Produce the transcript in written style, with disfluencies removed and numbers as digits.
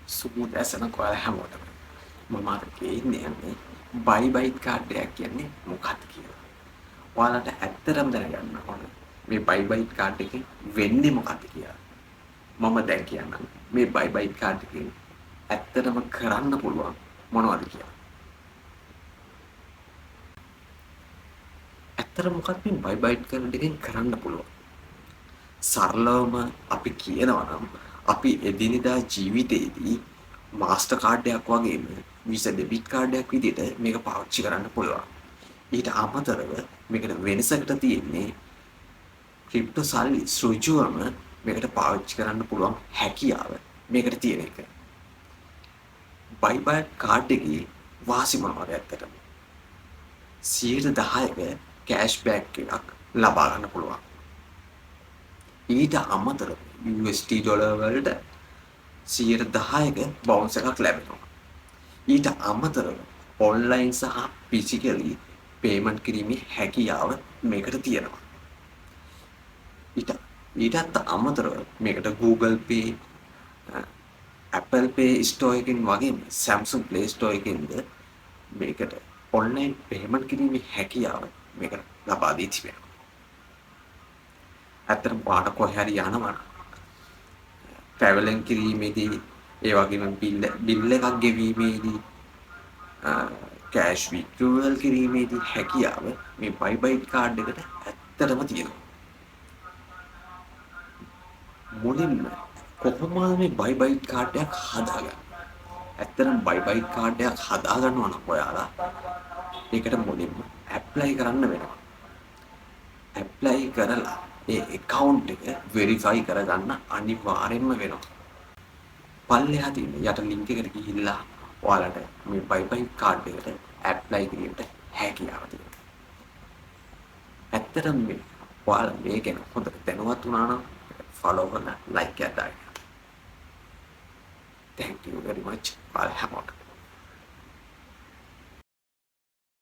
සුමුදැසන කොයාලා හැමෝටම මම අද කියන්නේ බයි බයිට් කාඩ් එකක් කියන්නේ මොකක්ද කියලා. ඔයාලට ඇත්තටම දැනගන්න ඕන මේ බයි බයිට් කාඩ් එකෙන් වෙන්නේ මොකක්ද කියලා. මම දැන් කියන්නම් මේ බයි බයිට් කාඩ් එකෙන් ඇත්තටම කරන්න පුළුවන් මොනවද කියලා. ඇත්තටම මොකක්ද මේ බයි බයිට් කාඩ් එකෙන් කරන්න පුළුවන්? සරලවම අපි කියනවා නම් අපි එදිනෙදා ජීවිතේදී මාස්ටර් කාඩ් එකක් වගේම විසා ඩෙබිට් කාඩ් එකක් විදිහට මේක පාවිච්චි කරන්න පුළුවන්. ඊට අමතරව මේකට වෙනසකට තියෙන්නේ ක්‍රිප්ටෝ සල්ලි සෘජුවම මේකට පාවිච්චි කරන්න පුළුවන් හැකියාව මේකට තියෙන එක. බයිබල් කාඩ් එකේ වාසි මොනවද ඇත්තටම? 10%ක කෑෂ්බෑක් එකක් ලබා ගන්න පුළුවන්. ඊට අමතරව USD ඩොලර් වලට 10%ක බවුන්ස් එකක් ලැබෙනවා. ඊට අමතරව ඔන්ලයින් සහ ෆිසිකලි පේමන්ට් කිරීමේ හැකියාව මේකට තියෙනවා. ඊටත් අමතරව මේකට Google Pay, Apple Pay Store එකකින් වගේම Samsung Play Store එකකින්ද මේකට ඔන්ලයින් පේමන්ට් කිරීමේ හැකියාව මේකට ලබා දී තිබෙනවා. ඇත්තටම පාට කොහේ හරි යනවා ට්‍රැවලින් කිරීමේදී ඒ වගේම බිල් එකක් ගෙවීමේදී කෑෂ් විත්ඩ්‍රෝවල් කිරීමේදී හැකියාව මේ බයි බයිට් කාඩ් එකට ඇත්තටම තියෙනවා. මුලින්ම කොහොමද මේ බයි බයිට් කාඩ් එකක් හදාගන්නේ? ඇත්තටම බයි බයිට් කාඩ් එකක් හදාගන්නවා නම් ඔයාලා ඒකට මුලින්ම ඇප්ලයි කරන්න වෙනවා. ඇප්ලයි කරලා ඒ account එක වෙරිෆයි කරගන්න අනිවාර්යෙන්ම වෙනවා. පල්ලෙහා තියෙන යට link එකට ගිහිල්ලා ඔයාලට මේ බයි බයිට් කාඩ් එකට ඇප්ලයි කිරීමට හැකියාව තියෙනවා. ඇත්තටම මේ ඔයාලා මේ ගැන හොඳට දැනුවත් වුණා නම් follow කරලා like එකක් දාන්න. Thank you very much. I'll have